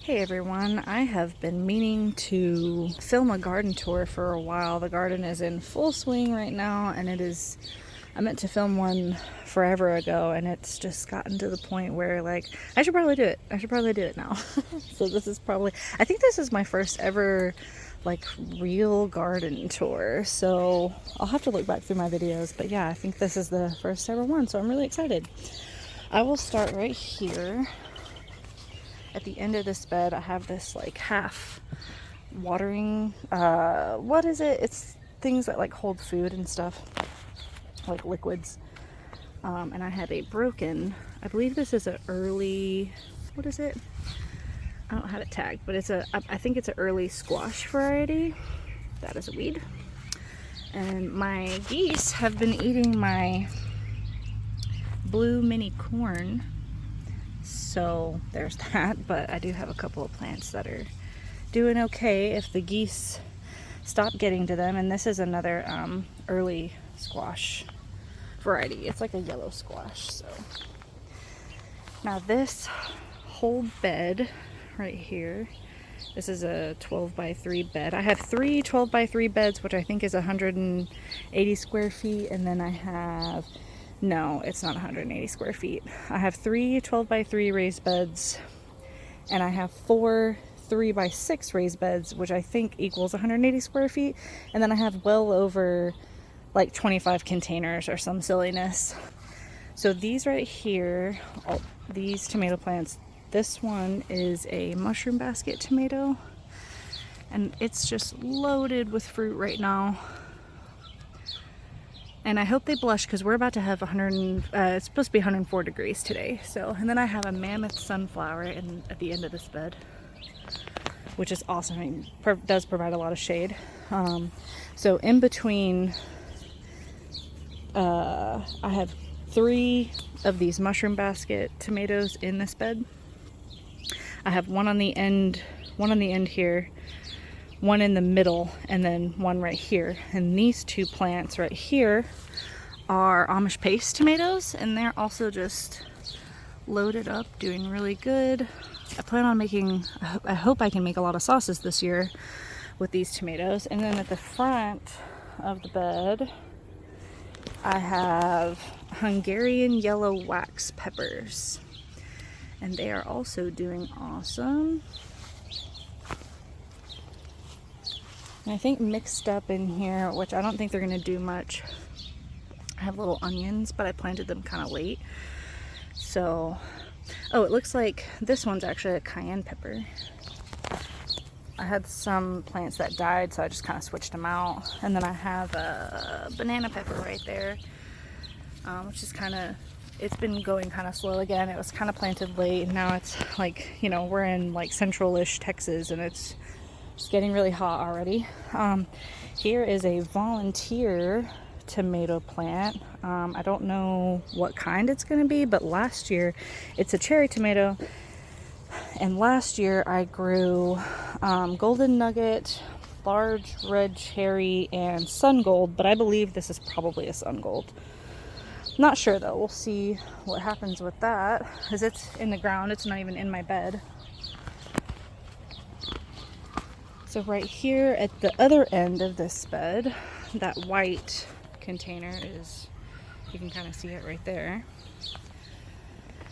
Hey everyone, I have been meaning to film a garden tour for a while. The garden is in full swing right now, and I meant to film one forever ago, and it's just gotten to the point where I should probably do it. I should probably do it now. So I think this is my first ever real garden tour. So I'll have to look back through my videos, but yeah, I think this is the first ever one, so I'm really excited. I will start right here. At the end of this bed, I have this half watering, what is it? It's things that hold food and stuff, like liquids. And I have a broken, I believe this is an early, what is it? I don't have it tagged, but I think it's an early squash variety. That is a weed. And my geese have been eating my blue mini corn. So there's that, but I do have a couple of plants that are doing okay if the geese stop getting to them. And this is another early squash variety. It's like a yellow squash. So now this whole bed right here, this is a 12 by 3 bed. I have 3 12 by 3 beds, which I think is 180 square feet, and then I have, no, it's not 180 square feet. I have 3 12 by 3 raised beds, and I have 4 3 by 6 raised beds, which I think equals 180 square feet. And then I have well over 25 containers or some silliness. So these right here, these tomato plants, this one is a mushroom basket tomato, and it's just loaded with fruit right now. And I hope they blush because we're about to have it's supposed to be 104 degrees today. So, and then I have a mammoth sunflower at the end of this bed, which is awesome. It does provide a lot of shade. So in between, I have 3 of these mushroom basket tomatoes in this bed. I have one on the end here, one in the middle, and then one right here. And these 2 plants right here are Amish paste tomatoes, and they're also just loaded up, doing really good. I plan on I hope I can make a lot of sauces this year with these tomatoes. And then at the front of the bed, I have Hungarian yellow wax peppers, and they are also doing awesome. And I think mixed up in here, which I don't think they're going to do much, I have little onions, but I planted them kind of late. So, oh, it looks like this one's actually a cayenne pepper. I had some plants that died, so I just kind of switched them out. And then I have a banana pepper right there, which is it's been going kind of slow again. It was kind of planted late, and now it's we're in central-ish Texas, and it's just getting really hot already. Here is a volunteer tomato plant. I don't know what kind it's going to be, but last year it's a cherry tomato, and last year I grew golden nugget, large red cherry, and sun gold, but I believe this is probably a sun gold. Not sure though. We'll see what happens with that, because it's in the ground. It's not even in my bed. So right here at the other end of this bed, that white container is, you can kind of see it right there.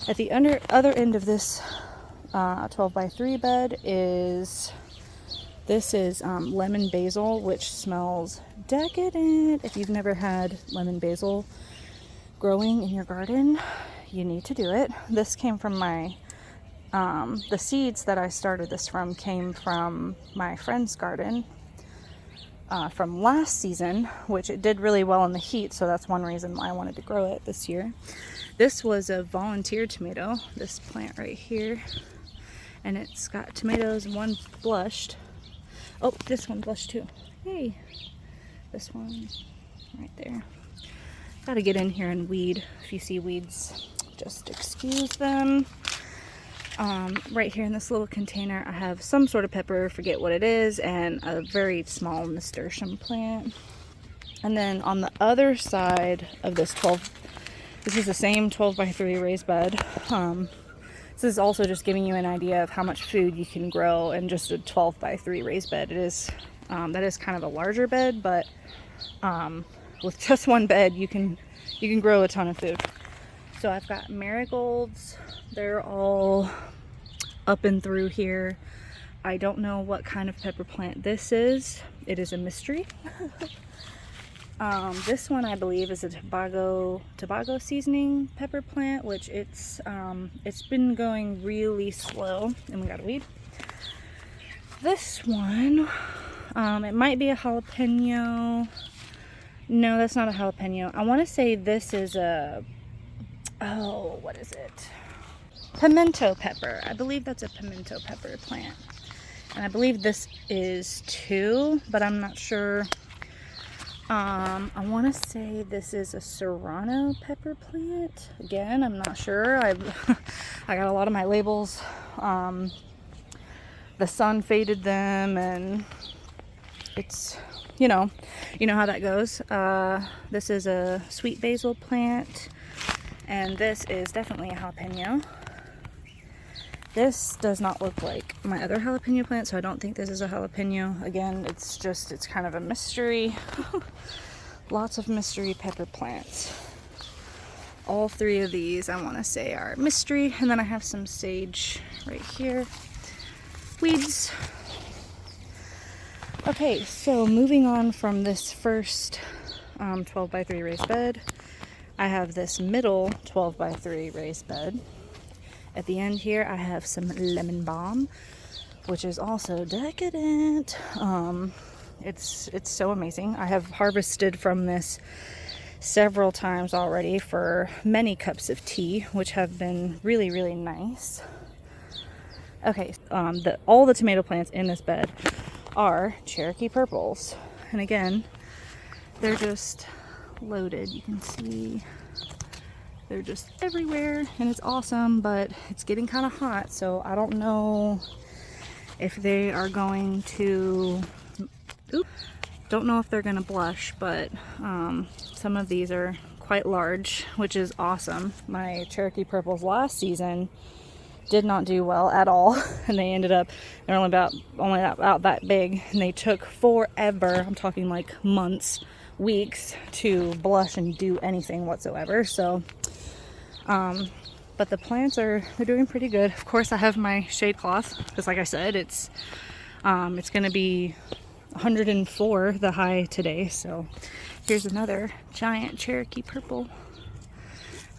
At the other end of this 12 by 3 bed is lemon basil, which smells decadent. If you've never had lemon basil growing in your garden, you need to do it. This came from the seeds that I started this from came from my friend's garden from last season, which it did really well in the heat, so that's one reason why I wanted to grow it this year. This was a volunteer tomato, this plant right here, and it's got tomatoes. One blushed. Oh, this one blushed too. Yay! This one right there. Gotta get in here and weed. If you see weeds, just excuse them. Right here in this little container, I have some sort of pepper, forget what it is, and a very small nasturtium plant. And then on the other side of this is the same 12 by 3 raised bed. This is also just giving you an idea of how much food you can grow in just a 12 by 3 raised bed. It is, that is kind of a larger bed, but with just one bed, you can grow a ton of food. So I've got marigolds. They're all up and through here. I don't know what kind of pepper plant this is. It is a mystery. This one I believe is a Tobago seasoning pepper plant, which it's been going really slow, and we got a weed. This one, it might be a jalapeno. No, that's not a jalapeno. I want to say this is a, oh, what is it? Pimento pepper. I believe that's a pimento pepper plant. And I believe this is too, but I'm not sure. I want to say this is a serrano pepper plant. Again, I'm not sure. I got a lot of my labels. The sun faded them, and it's, you know how that goes. This is a sweet basil plant, and this is definitely a jalapeno. This does not look like my other jalapeno plant, so I don't think this is a jalapeno. Again, it's kind of a mystery. Lots of mystery pepper plants. All three of these I want to say are mystery, and then I have some sage right here. Weeds. Okay, so moving on from this first 12 by 3 raised bed, I have this middle 12 by 3 raised bed. At the end here, I have some lemon balm, which is also decadent. It's so amazing. I have harvested from this several times already for many cups of tea, which have been really, really nice. Okay, all the tomato plants in this bed are Cherokee purples, and again, they're just loaded. You can see they're just everywhere, and it's awesome, but it's getting kind of hot, so I don't know if they are going to, don't know if they're going to blush, but some of these are quite large, which is awesome. My Cherokee purples last season did not do well at all, and they ended up, they're only about that big, and they took forever, I'm talking like months, weeks, to blush and do anything whatsoever. So but the plants they're doing pretty good. Of course, I have my shade cloth because, like I said, it's gonna be 104 the high today. So here's another giant Cherokee purple.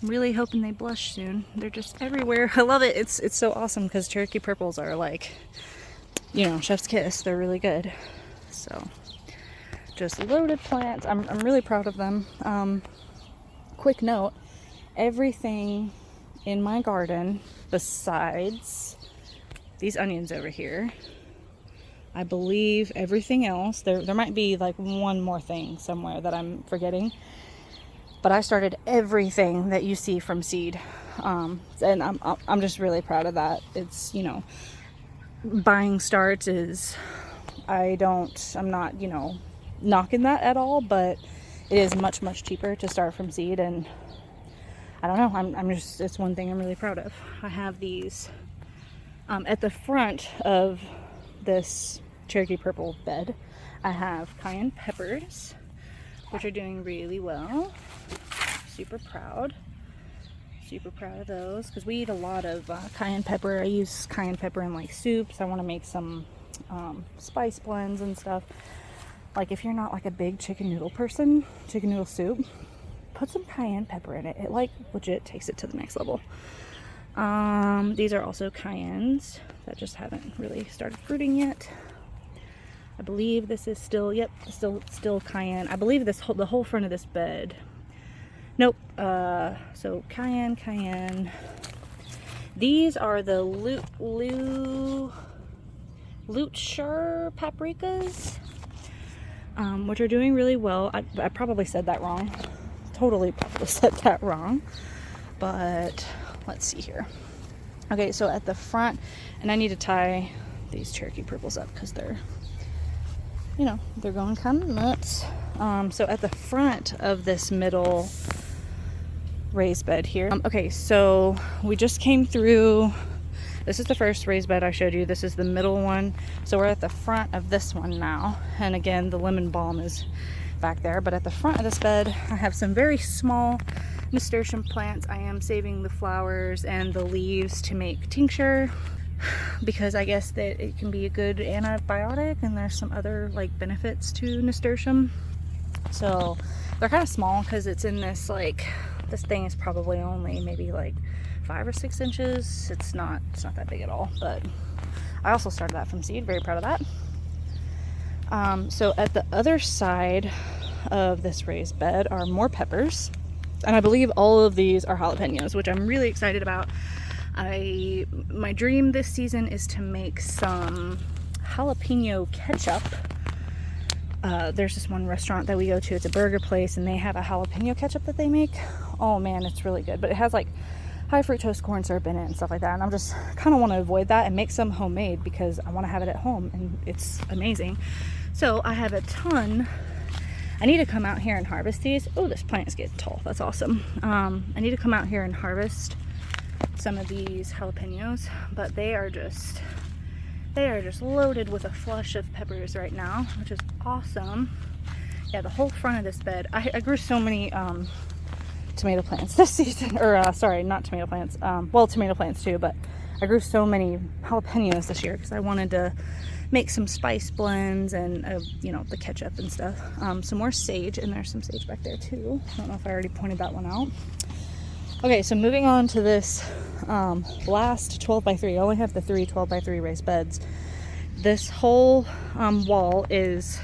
I'm really hoping they blush soon. They're just everywhere. I love it. It's so awesome because Cherokee purples are like, chef's kiss. They're really good. So just loaded plants. I'm really proud of them. Quick note, everything in my garden besides these onions over here, I believe everything else, there might be like one more thing somewhere that I'm forgetting, but I started everything that you see from seed, and I'm just really proud of that. It's, buying starts is, I'm not, knocking that at all, but it is much, much cheaper to start from seed, and I don't know, it's one thing I'm really proud of. I have these, at the front of this Cherokee purple bed, I have cayenne peppers, which are doing really well. Super proud of those, because we eat a lot of cayenne pepper. I use cayenne pepper in like soups. I want to make some spice blends and stuff. Like if you're not like a big chicken noodle person, chicken noodle soup, put some cayenne pepper in it. It like legit takes it to the next level. These are also cayennes that just haven't really started fruiting yet. I believe this is still, yep, still cayenne. I believe the whole front of this bed. Nope. So cayenne. These are the Lutshire paprikas, which are doing really well. I probably said that wrong. Totally probably said that wrong. But let's see here. Okay, so at the front, and I need to tie these Cherokee purples up because they're, they're going kind of nuts. So at the front of this middle raised bed here. Okay, so we just came through This is the first raised bed I showed you. This is the middle one. So we're at the front of this one now. And again, the lemon balm is back there. But at the front of this bed, I have some very small nasturtium plants. I am saving the flowers and the leaves to make tincture, because I guess that it can be a good antibiotic, and there's some other like benefits to nasturtium. So they're kind of small because it's in this, like, this thing is probably only maybe like 5 or 6 inches. It's not that big at all, but I also started that from seed. Very proud of that. So at the other side of this raised bed are more peppers, and I believe all of these are jalapenos, which I'm really excited about. My dream this season is to make some jalapeno ketchup. There's this one restaurant that we go to, it's a burger place, and they have a jalapeno ketchup that they make. Oh man, it's really good, but it has like high fructose corn syrup in it and stuff like that, and I'm just kind of want to avoid that and make some homemade because I want to have it at home, and it's amazing. So I have a ton. I need to come out here and harvest these. Oh, this plant is getting tall. That's awesome. I need to come out here and harvest some of these jalapenos, but they are just loaded with a flush of peppers right now, which is awesome. Yeah, the whole front of this bed, I grew so many tomato plants this season, or sorry, not tomato plants, well, tomato plants too, but I grew so many jalapenos this year because I wanted to make some spice blends and you know, the ketchup and stuff. Some more sage, and there's some sage back there too. I don't know if I already pointed that one out. Okay, so moving on to this last 12 by 3. I only have the 3 12 by 3 raised beds. This whole wall is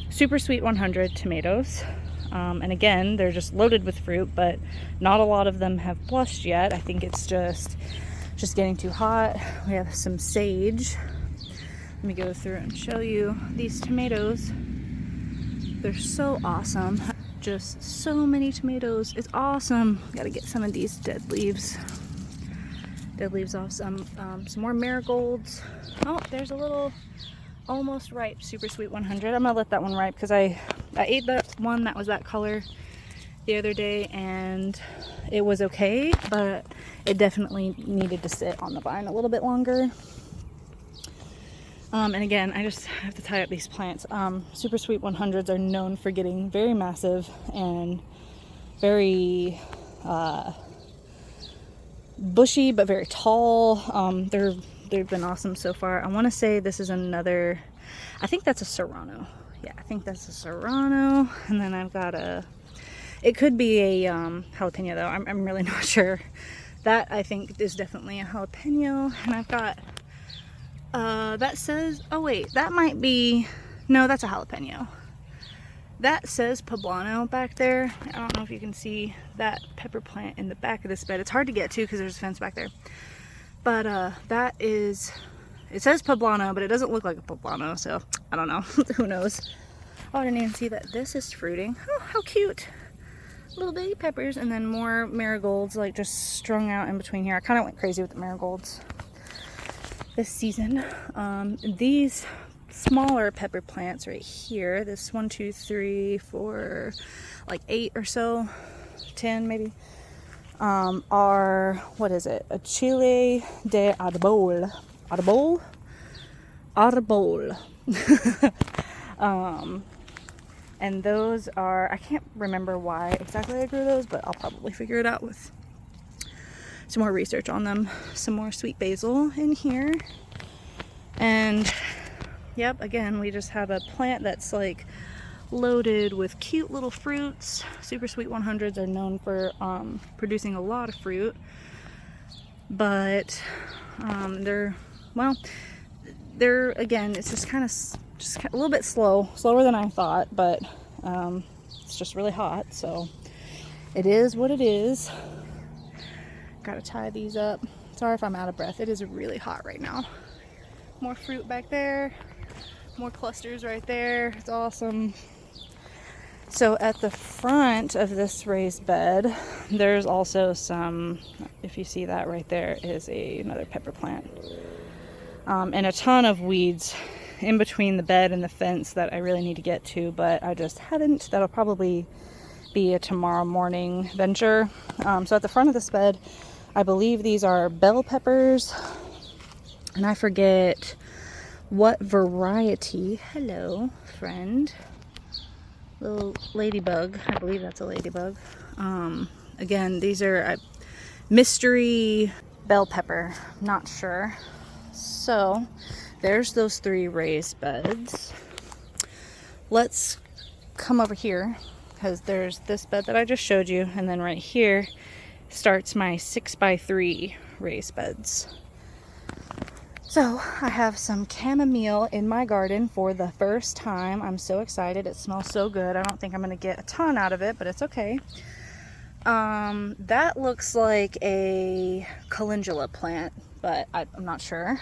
Super Sweet 100 tomatoes. And again, they're just loaded with fruit, but not a lot of them have blushed yet. I think it's just getting too hot. We have some sage. Let me go through and show you these tomatoes. They're so awesome. Just so many tomatoes. It's awesome. Got to get some of these dead leaves off. Some more marigolds. Oh, there's a little almost ripe Super Sweet 100. I'm gonna let that one ripe because I ate that one that was that color the other day, and it was okay, but it definitely needed to sit on the vine a little bit longer. And again, I just have to tie up these plants. Super Sweet 100s are known for getting very massive and very bushy, but very tall. They've been awesome so far. I want to say this is another, I think that's a Serrano. Yeah, I think that's a Serrano. And then I've got it could be a jalapeno though. I'm really not sure. That I think is definitely a jalapeno. And I've got that says, oh wait, that might be, no, that's a jalapeno. That says poblano back there. I don't know if you can see that pepper plant in the back of this bed. It's hard to get to because there's a fence back there. But that is, it says poblano, but it doesn't look like a poblano, so I don't know. Who knows? Oh, I didn't even see that this is fruiting. Oh, how cute. Little baby peppers, and then more marigolds like just strung out in between here. I kind of went crazy with the marigolds this season. These smaller pepper plants right here, this 1 2 3 4 like 8 or so, 10 maybe, are, what is it, a chile de arbol, and those are, I can't remember why exactly I grew those, but I'll probably figure it out with some more research on them. Some more sweet basil in here, and yep, again, we just have a plant that's like loaded with cute little fruits. Super Sweet 100s are known for producing a lot of fruit, but they're again, it's just kind of a little bit slower than I thought, but it's just really hot, so it is what it is. Gotta tie these up. Sorry if I'm out of breath. It is really hot right now. More fruit back there, more clusters right there. It's awesome. So at the front of this raised bed, there's also some, if you see that right there, is another pepper plant. And a ton of weeds in between the bed and the fence that I really need to get to, but I just haven't. That'll probably be a tomorrow morning venture. So at the front of this bed, I believe these are bell peppers, and I forget what variety. Hello, friend. Little ladybug. I believe that's a ladybug. Again, these are mystery bell pepper. Not sure. So there's those 3 raised beds. Let's come over here, because there's this bed that I just showed you, and then right here starts my 6x3 raised beds. So I have some chamomile in my garden for the first time. I'm so excited. It smells so good. I don't think I'm going to get a ton out of it, but it's okay. That looks like a calendula plant, but I'm not sure.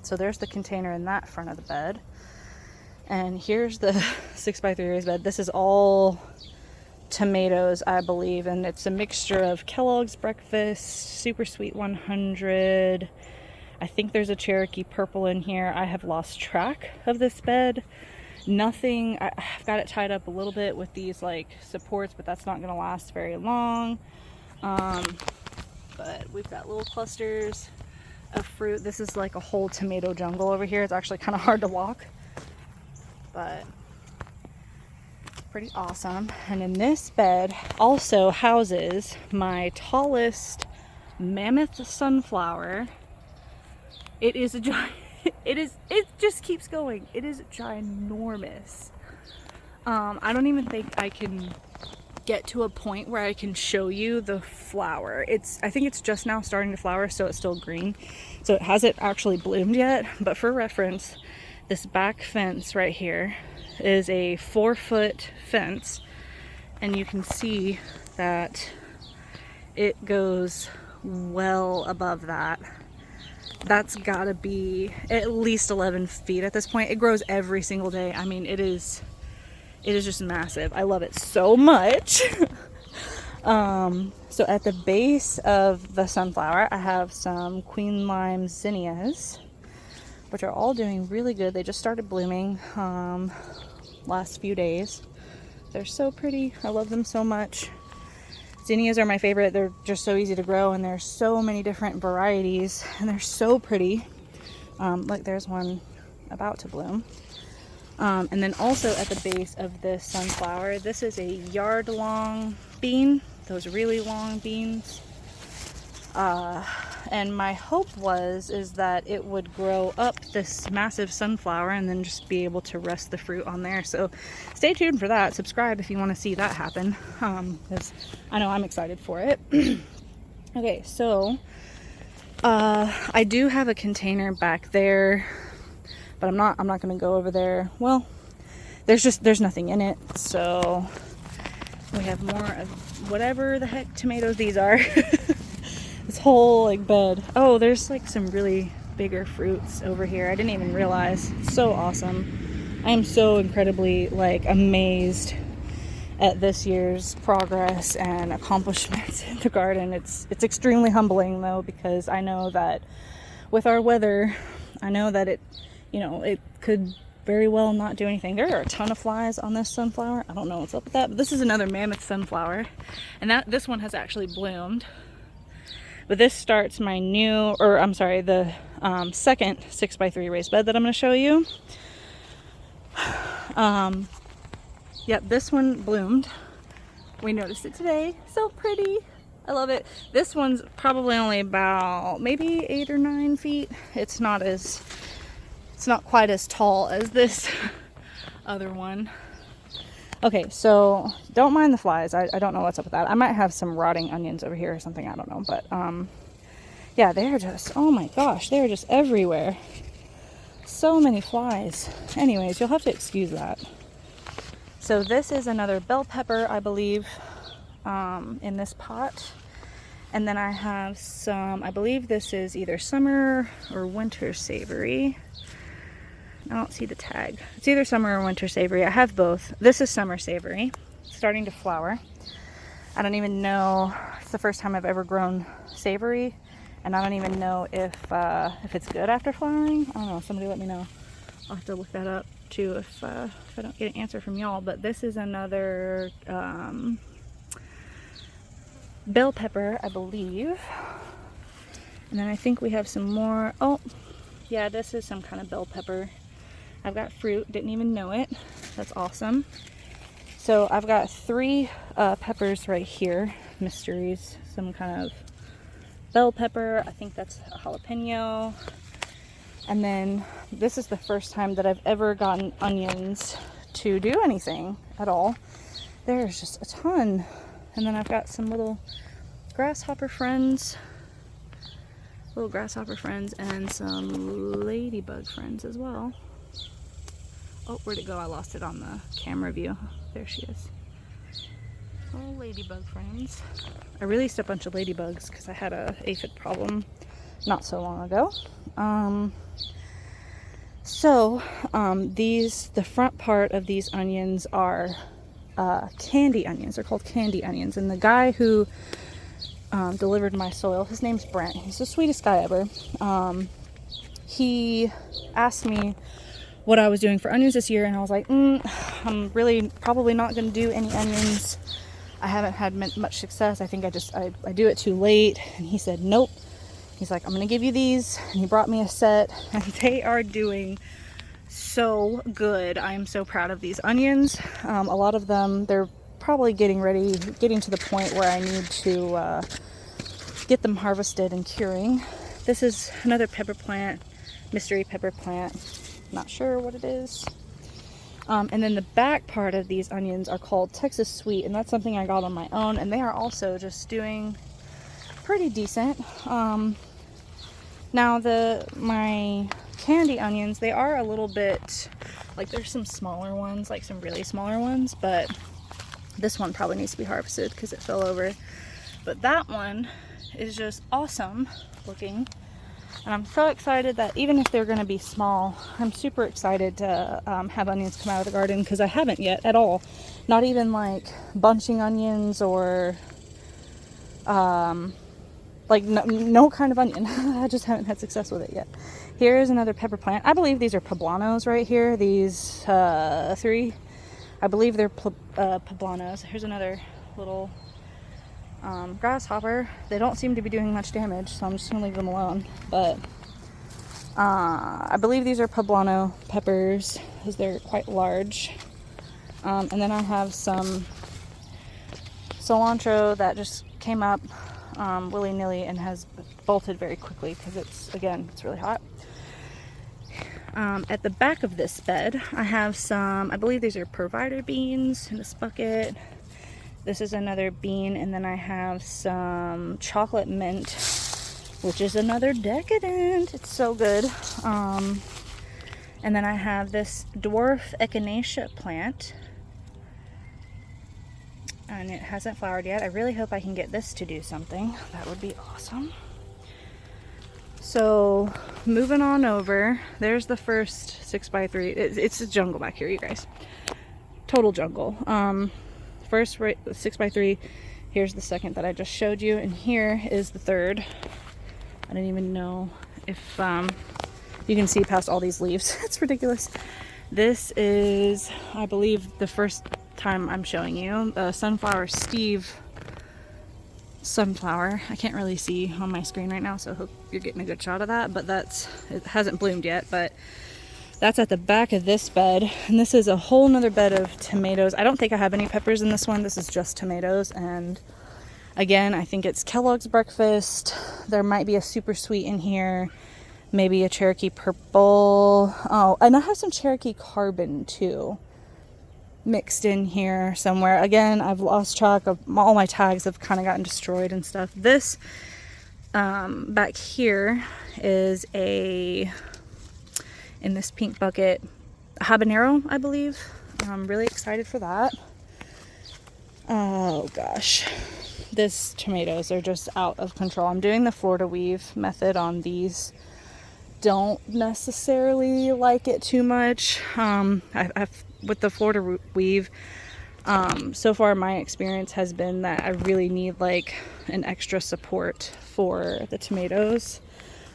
So there's the container in that front of the bed. And here's the 6x3 raised bed. This is all tomatoes, I believe, and it's a mixture of Kellogg's Breakfast, Super Sweet 100. I think there's a Cherokee Purple in here. I have lost track of this bed. Nothing, I've got it tied up a little bit with these like supports, but that's not going to last very long. But we've got little clusters of fruit. This is like a whole tomato jungle over here. It's actually kind of hard to walk, but pretty awesome. And in this bed also houses my tallest mammoth sunflower. It is a giant, it just keeps going. It is ginormous. I don't even think I can get to a point where I can show you the flower. I think it's just now starting to flower, so it's still green. So it hasn't actually bloomed yet, but for reference, this back fence right here is a 4-foot fence, and you can see that it goes well above that. That's gotta be at least 11 feet at this point. It grows every single day. I mean, it is just massive. I love it so much. So at the base of the sunflower, I have some queen lime zinnias, which are all doing really good. They just started blooming last few days. They're so pretty. I love them so much. Zinnias are my favorite. They're just so easy to grow, and there's so many different varieties, and they're so pretty. Look, there's one about to bloom. And then also at the base of this sunflower, this is a yard-long bean, those really long beans. And my hope is that it would grow up this massive sunflower and then just be able to rest the fruit on there. So stay tuned for that. Subscribe if you want to see that happen, because I know I'm excited for it. Okay, so I do have a container back there, but I'm not going to go over there. Well, there's nothing in it, so we have more of whatever the heck tomatoes these are. This whole like bed. Oh, there's like some really bigger fruits over here. I didn't even realize. It's so awesome. I am so incredibly like amazed at this year's progress and accomplishments in the garden. It's extremely humbling though, because I know that with our weather, I know that it could very well not do anything. There are a ton of flies on this sunflower. I don't know what's up with that, but this is another mammoth sunflower, and this one has actually bloomed. But this starts my the second 6x3 raised bed that I'm going to show you. Yep, this one bloomed. We noticed it today. So pretty. I love it. This one's probably only about maybe 8 or 9 feet. It's not quite as tall as this other one. Okay, so don't mind the flies. I don't know what's up with that. I might have some rotting onions over here or something. I don't know. But yeah, they're just, oh my gosh, they're just everywhere. So many flies. Anyways, you'll have to excuse that. So this is another bell pepper, I believe, in this pot. And then I have some, I believe this is either summer or winter savory. I don't see the tag. It's either summer or winter savory. I have both. This is summer savory, starting to flower. I don't even know. It's the first time I've ever grown savory, and I don't even know if it's good after flowering. I don't know. Somebody let me know. I'll have to look that up too if I don't get an answer from y'all. But this is another bell pepper, I believe. And then I think we have some more. Oh, yeah, this is some kind of bell pepper. I've got fruit, didn't even know it. That's awesome. So I've got 3 peppers right here, mysteries. Some kind of bell pepper, I think that's a jalapeno. And then this is the first time that I've ever gotten onions to do anything at all. There's just a ton. And then I've got some little grasshopper friends. And some ladybug friends as well. Oh, where'd it go? I lost it on the camera view. There she is. Oh, ladybug friends. I released a bunch of ladybugs because I had a aphid problem not so long ago. The front part of these onions are candy onions. They're called candy onions. And the guy who delivered my soil, his name's Brent. He's the sweetest guy ever. He asked me what I was doing for onions this year, and I was like, I'm really probably not going to do any onions. I haven't had much success. I think I do it too late. And he said, nope. He's like, I'm going to give you these. And he brought me a set, and they are doing so good. I am so proud of these onions. A lot of them, they're probably getting to the point where I need to get them harvested and curing. This is another pepper plant, mystery pepper plant. Not sure what it is. And then the back part of these onions are called Texas Sweet, and that's something I got on my own, and they are also just doing pretty decent. Now my candy onions, they are a little bit, like there's some smaller ones, like some really smaller ones, but this one probably needs to be harvested because it fell over. But that one is just awesome looking. And I'm so excited that even if they're going to be small, I'm super excited to have onions come out of the garden, because I haven't yet at all. Not even like bunching onions or like no kind of onion. I just haven't had success with it yet. Here's another pepper plant. I believe these are poblanos right here. These 3. I believe they're poblanos. Here's another little grasshopper. They don't seem to be doing much damage, so I'm just gonna leave them alone. But I believe these are poblano peppers, because they're quite large. And then I have some cilantro that just came up willy-nilly and has bolted very quickly because it's really hot. At the back of this bed, I have some, I believe these are provider beans in this bucket. This is another bean, and then I have some chocolate mint, which is another decadent. It's so good. And then I have this dwarf echinacea plant, and it hasn't flowered yet. I really hope I can get this to do something. That would be awesome. So moving on over, there's the first 6x3. It's a jungle back here, you guys. Total jungle. First 6x3. Here's the second that I just showed you, and here is the third. I don't even know if you can see past all these leaves. It's ridiculous. This is, I believe, the first time I'm showing you sunflower Steve sunflower. I can't really see on my screen right now, so I hope you're getting a good shot of that, but it hasn't bloomed yet. But that's at the back of this bed, and this is a whole nother bed of tomatoes. I don't think I have any peppers in this one. This is just tomatoes, and again, I think it's Kellogg's breakfast. There might be a super sweet in here, maybe a Cherokee purple. Oh, and I have some Cherokee carbon too mixed in here somewhere. Again, I've lost track of all my tags, have kind of gotten destroyed and stuff. This back here is in this pink bucket, habanero, I believe. I'm really excited for that. Oh gosh, these tomatoes are just out of control. I'm doing the Florida weave method on these. Don't necessarily like it too much. With the Florida weave, so far my experience has been that I really need like an extra support for the tomatoes.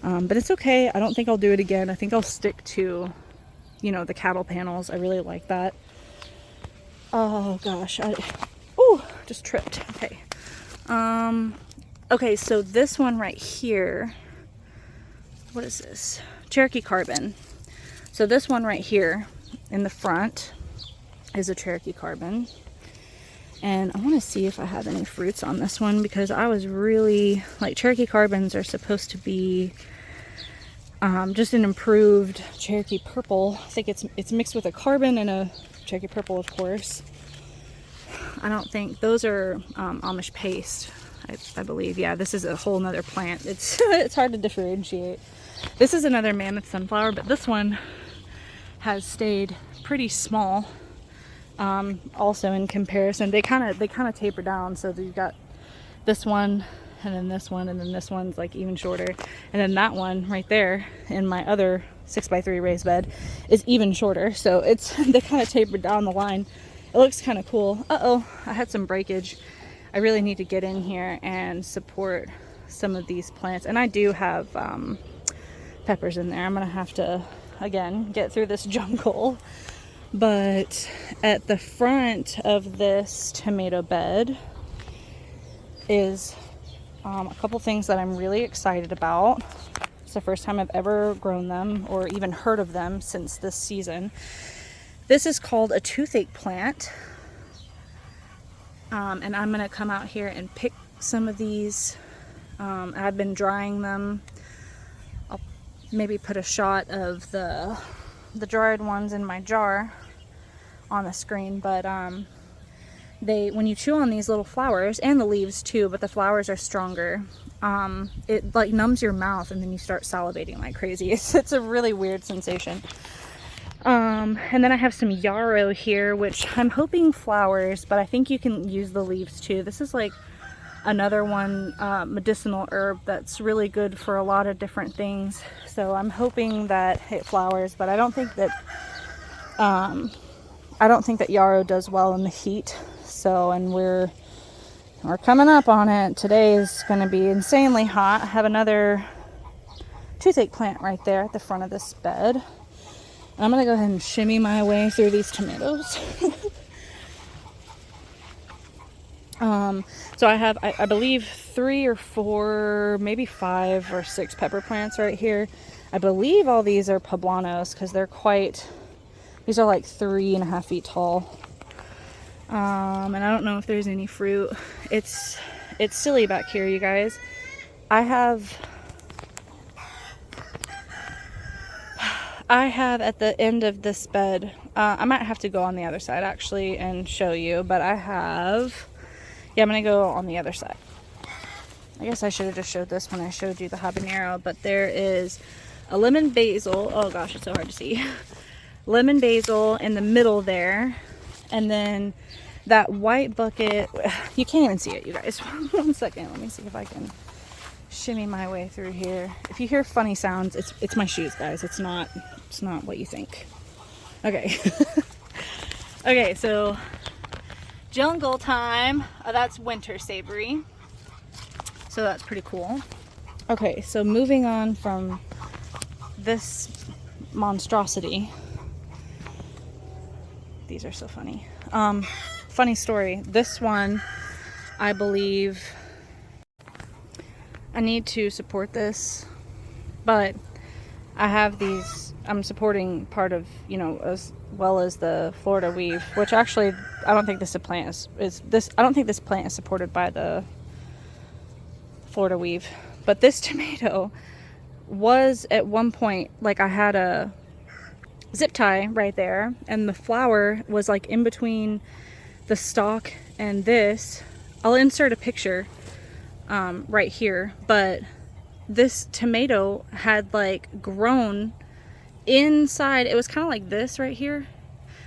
But it's okay. I don't think I'll do it again. I think I'll stick to, the cattle panels. I really like that. Oh gosh, just tripped. Okay. Okay, so this one right here, what is this? Cherokee Carbon. So this one right here in the front is a Cherokee Carbon. And I want to see if I have any fruits on this one, because I was really, like, Cherokee Carbons are supposed to be just an improved Cherokee Purple. I think it's mixed with a Carbon and a Cherokee Purple, of course. I don't think those are Amish paste. I believe, yeah, this is a whole nother plant. It's it's hard to differentiate. This is another mammoth sunflower, but this one has stayed pretty small. Also in comparison, they kind of taper down. So you've got this one, and then this one, and then this one's like even shorter, and then that one right there in my other 6x3 raised bed is even shorter. So it's they kind of tapered down the line. It looks kind of cool. Uh-oh, I had some breakage. I really need to get in here and support some of these plants. And I do have peppers in there. I'm gonna have to, again, get through this jungle. But at the front of this tomato bed is a couple things that I'm really excited about. It's the first time I've ever grown them or even heard of them since this season. This is called a toothache plant. And I'm going to come out here and pick some of these. I've been drying them. I'll maybe put a shot of the dried ones in my jar on the screen. But when you chew on these little flowers, and the leaves too, but the flowers are stronger, it like numbs your mouth, and then you start salivating like crazy. It's a really weird sensation. And then I have some yarrow here, which I'm hoping flowers, but I think you can use the leaves too. This is like another one, medicinal herb that's really good for a lot of different things. So I'm hoping that it flowers, but I don't think that yarrow does well in the heat. So, and we're coming up on it. Today is going to be insanely hot. I have another toothache plant right there at the front of this bed. I'm going to go ahead and shimmy my way through these tomatoes. So I have, I believe, 3 or 4, maybe 5 or 6 pepper plants right here. I believe all these are poblanos because they're these are like 3.5 feet tall. And I don't know if there's any fruit. It's silly back here, you guys. I have at the end of this bed, I might have to go on the other side actually and show you, but I'm gonna go on the other side. I guess I should have just showed this when I showed you the habanero, but there is a lemon basil. Oh gosh, it's so hard to see. Lemon basil in the middle there, and then that white bucket, you can't even see it, you guys. One second, let me see if I can shimmy my way through here. If you hear funny sounds, it's my shoes, guys. It's not what you think. Okay. Okay, so jungle time. That's winter savory. So that's pretty cool. Okay, so moving on from this monstrosity. These are so funny. Funny story. This one, I believe, I need to support this, but I have these, I'm supporting part of, as well as the Florida weave, which actually, I don't think this plant is supported by the Florida weave, but this tomato was at one point, like I had a zip tie right there, and the flower was like in between the stalk and this. I'll insert a picture right here, but this tomato had like grown inside. It was kind of like this right here,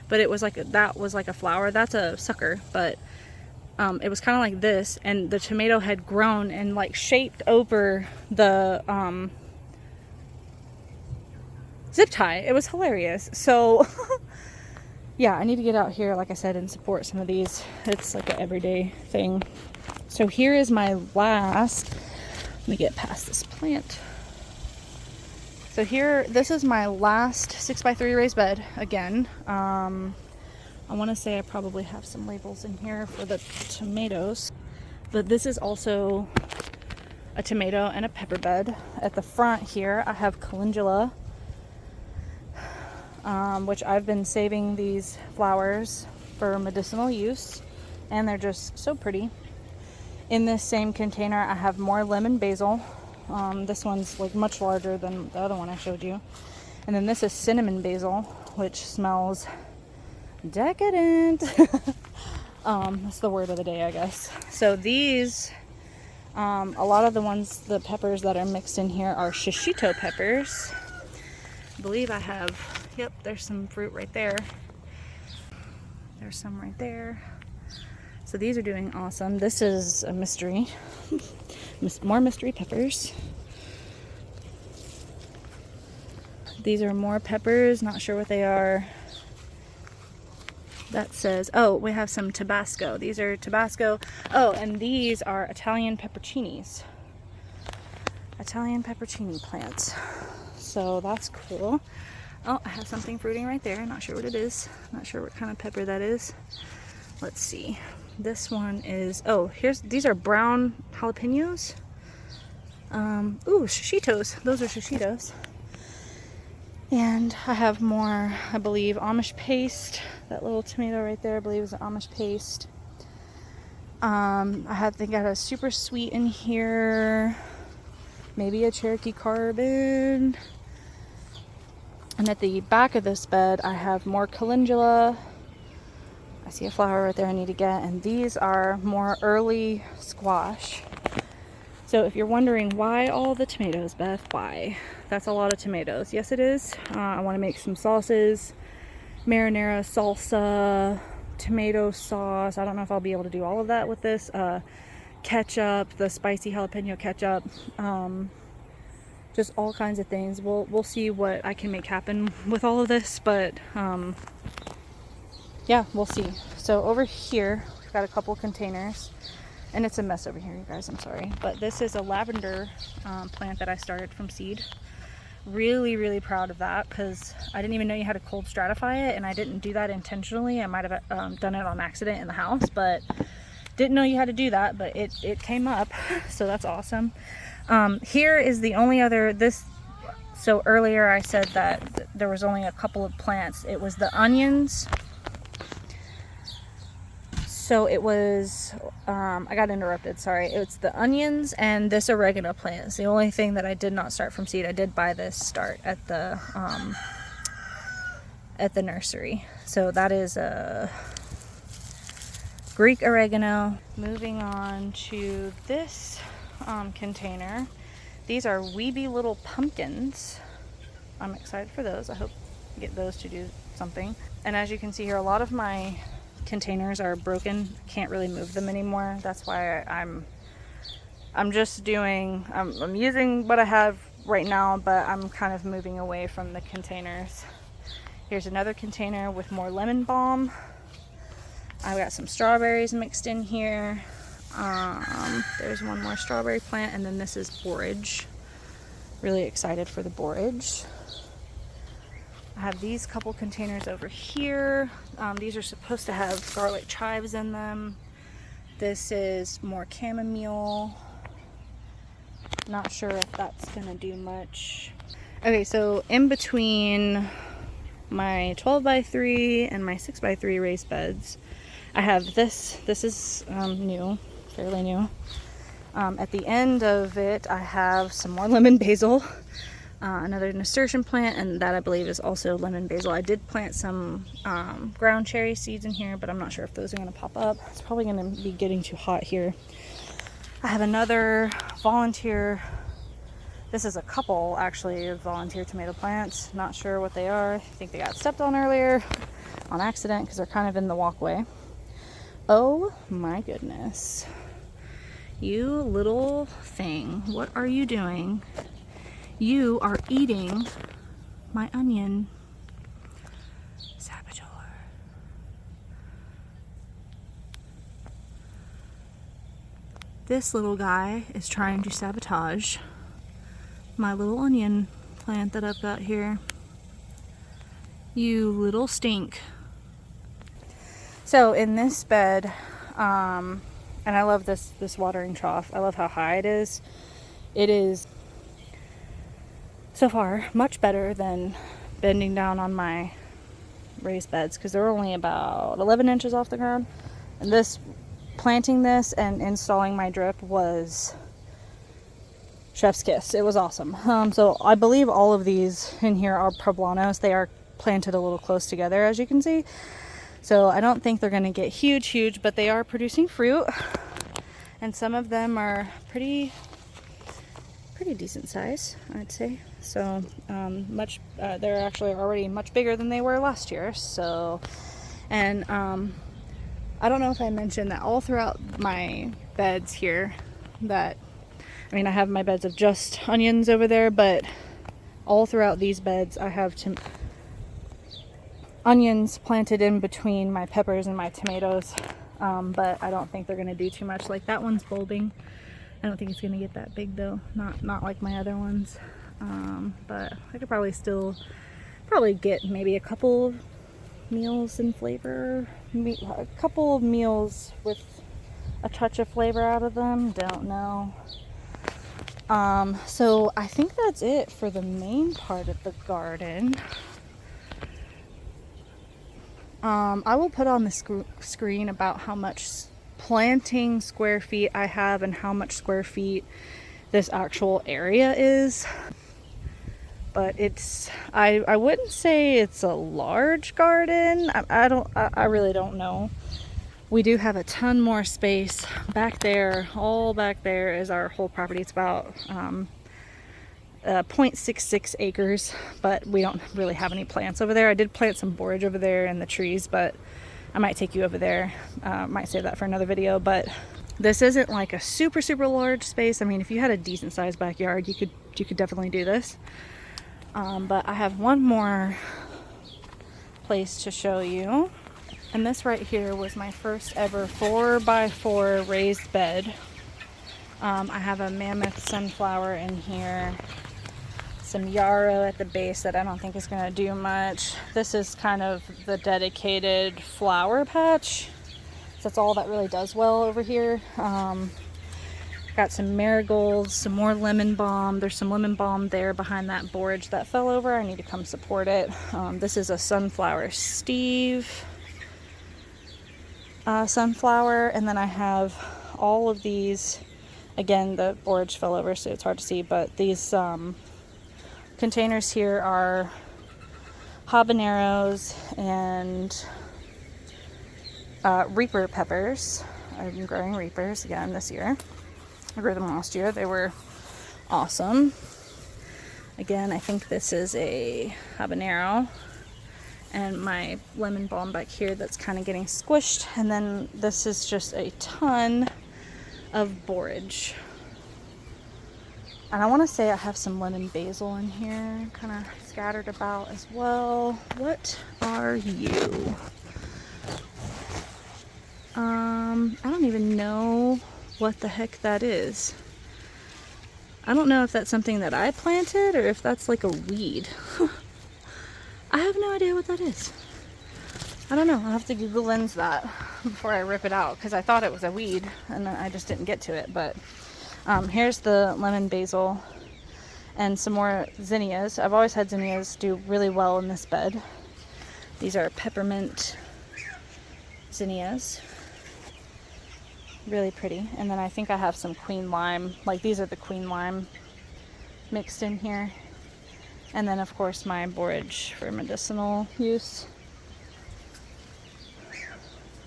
but it was like, that was like a flower. That's a sucker, but it was kind of like this, and the tomato had grown and like shaped over the zip tie. It was hilarious. So yeah, I need to get out here, like I said, and support some of these. It's like an everyday thing. So here is my last, let me get past this plant. So here, this is my last 6x3 raised bed again. I want to say I probably have some labels in here for the tomatoes. But this is also a tomato and a pepper bed. At the front here, I have calendula, which I've been saving these flowers for medicinal use, and they're just so pretty. In this same container, I have more lemon basil. This one's like much larger than the other one I showed you. And then this is cinnamon basil, which smells decadent. That's the word of the day, I guess. So these, a lot of the peppers that are mixed in here are shishito peppers. I believe I have, yep, there's some fruit right there. There's some right there. So these are doing awesome. This is a mystery. More mystery peppers. These are more peppers, not sure what they are. That says, oh, we have some Tabasco. These are Tabasco. Oh, and these are Italian pepperoncinis. Italian pepperoni plants. So that's cool. Oh, I have something fruiting right there. Not sure what it is. Not sure what kind of pepper that is. Let's see. This one is, oh, these are brown jalapenos. Ooh, shishitos. Those are shishitos. And I have more, I believe, Amish paste. That little tomato right there, I believe, is Amish paste. I think I had a super sweet in here. Maybe a Cherokee carbon. And at the back of this bed, I have more calendula. I see a flower right there I need to get. And these are more early squash. So if you're wondering why all the tomatoes, Beth, why? That's a lot of tomatoes. Yes, it is. I want to make some sauces, marinara salsa, tomato sauce. I don't know if I'll be able to do all of that with this. Ketchup, the spicy jalapeno ketchup, just all kinds of things. We'll see what I can make happen with all of this, but yeah, we'll see. So over here, we've got a couple containers. And it's a mess over here, you guys, I'm sorry. But this is a lavender plant that I started from seed. Really, really proud of that because I didn't even know you had to cold stratify it, and I didn't do that intentionally. I might have done it on accident in the house, but didn't know you had to do that, but it came up, so that's awesome. Here is the only other, so earlier I said that there was only a couple of plants. It was the onions. So it was, I got interrupted, sorry. It's the onions and this oregano plant. It's the only thing that I did not start from seed. I did buy this start at the nursery. So that is a Greek oregano. Moving on to this container. These are weeby little pumpkins. I'm excited for those. I hope I get those to do something. And as you can see here, a lot of my containers are broken. Can't really move them anymore. That's why I'm using what I have right now, but I'm kind of moving away from the containers. Here's another container with more lemon balm. I've got some strawberries mixed in here. There's one more strawberry plant, and then this is borage. Really excited for the borage. I have these couple containers over here. These are supposed to have garlic chives in them. This is more chamomile. Not sure if that's gonna do much. Okay, so in between my 12x3 and my 6x3 raised beds, I have this. This is new, fairly new. At the end of it, I have some more lemon basil. Another nasturtium plant, and that I believe is also lemon basil. I did plant some ground cherry seeds in here, but I'm not sure if those are going to pop up. It's probably going to be getting too hot here. I have another volunteer. This is a couple, actually, of volunteer tomato plants. Not sure what they are. I think they got stepped on earlier on accident because they're kind of in the walkway. Oh my goodness. You little thing. What are you doing? You are eating my onion. Saboteur. This little guy is trying to sabotage my little onion plant that I've got here. You little stink. So in this bed, And I love this watering trough. I love how high it is. It is so far much better than bending down on my raised beds, because they're only about 11 inches off the ground. And this, planting this and installing my drip was chef's kiss. It was awesome. So I believe all of these in here are poblanos. They are planted a little close together, as you can see. So I don't think they're going to get huge, but they are producing fruit. And some of them are pretty decent size, I'd say. So they're actually already much bigger than they were last year. So, and I don't know if I mentioned that all throughout my beds here, that, I mean, I have my beds of just onions over there, but all throughout these beds I have onions planted in between my peppers and my tomatoes. But I don't think they're going to do too much. Like, that one's bulbing. I don't think it's going to get that big though. Not like my other ones. But I could probably get maybe a couple of meals in flavor. A couple of meals with a touch of flavor out of them. Don't know. So I think that's it for the main part of the garden. I will put on the screen about how much planting square feet I have and how much square feet this actual area is. But I wouldn't say it's a large garden. I really don't know. We do have a ton more space back there. All back there is our whole property. It's about 0.66 acres, but we don't really have any plants over there. I did plant some borage over there in the trees, but I might take you over there. Might save that for another video. But this isn't like a super large space. I mean, if you had a decent sized backyard, you could definitely do this. But I have one more place to show you. And this right here was my first ever 4x4 raised bed. I have a mammoth sunflower in here, some yarrow at the base that I don't think is going to do much. This is kind of the dedicated flower patch. So that's all that really does well over here. Got some marigolds, some more lemon balm. There's some lemon balm there behind that borage that fell over. I need to come support it. This is a sunflower Steve sunflower. And then I have all of these. Again, the borage fell over, so it's hard to see. But these containers here are habaneros and Reaper peppers. I'm growing Reapers again this year. I grew them last year. They were awesome. Again, I think this is a habanero. And my lemon balm back here that's kind of getting squished. And then this is just a ton of borage. And I want to say I have some lemon basil in here, kind of scattered about as well. What are you? I don't even know what the heck that is. I don't know if that's something that I planted or if that's like a weed. I have no idea what that is. I don't know. I'll have to Google Lens that before I rip it out, because I thought it was a weed and I just didn't get to it. But here's the lemon basil and some more zinnias. I've always had zinnias do really well in this bed. These are peppermint zinnias. Really pretty. And then I think I have some queen lime. Like, these are the queen lime mixed in here. And then of course my borage for medicinal use.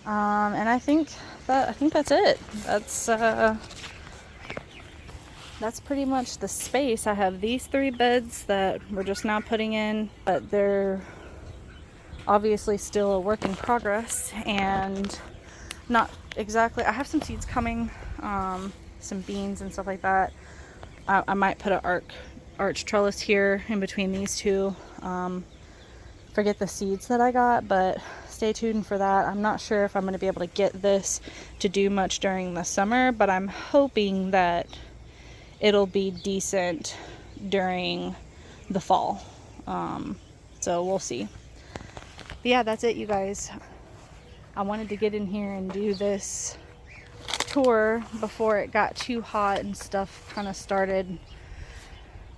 And I think that's it. That's pretty much the space. I have these 3 beds that we're just now putting in, but they're obviously still a work in progress and not exactly. I have some seeds coming, some beans and stuff like that. I might put an arch trellis here in between these two. Forget the seeds that I got, but stay tuned for that. I'm not sure if I'm going to be able to get this to do much during the summer, but I'm hoping that it'll be decent during the fall. So we'll see. But yeah, that's it, you guys. I wanted to get in here and do this tour before it got too hot and stuff kind of started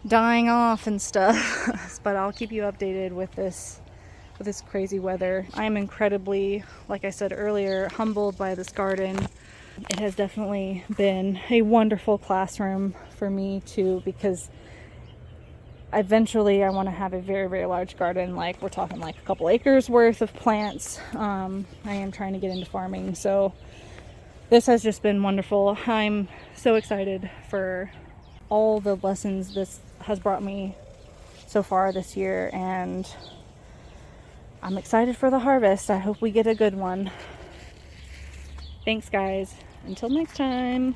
dying off and stuff. But I'll keep you updated with this crazy weather. I am incredibly, like I said earlier, humbled by this garden. It has definitely been a wonderful classroom for me too, because eventually I want to have a very, very large garden. Like, we're talking like a couple acres worth of plants. I am trying to get into farming, so this has just been wonderful. I'm so excited for all the lessons this has brought me so far this year, and I'm excited for the harvest. I hope we get a good one. Thanks, guys. Until next time.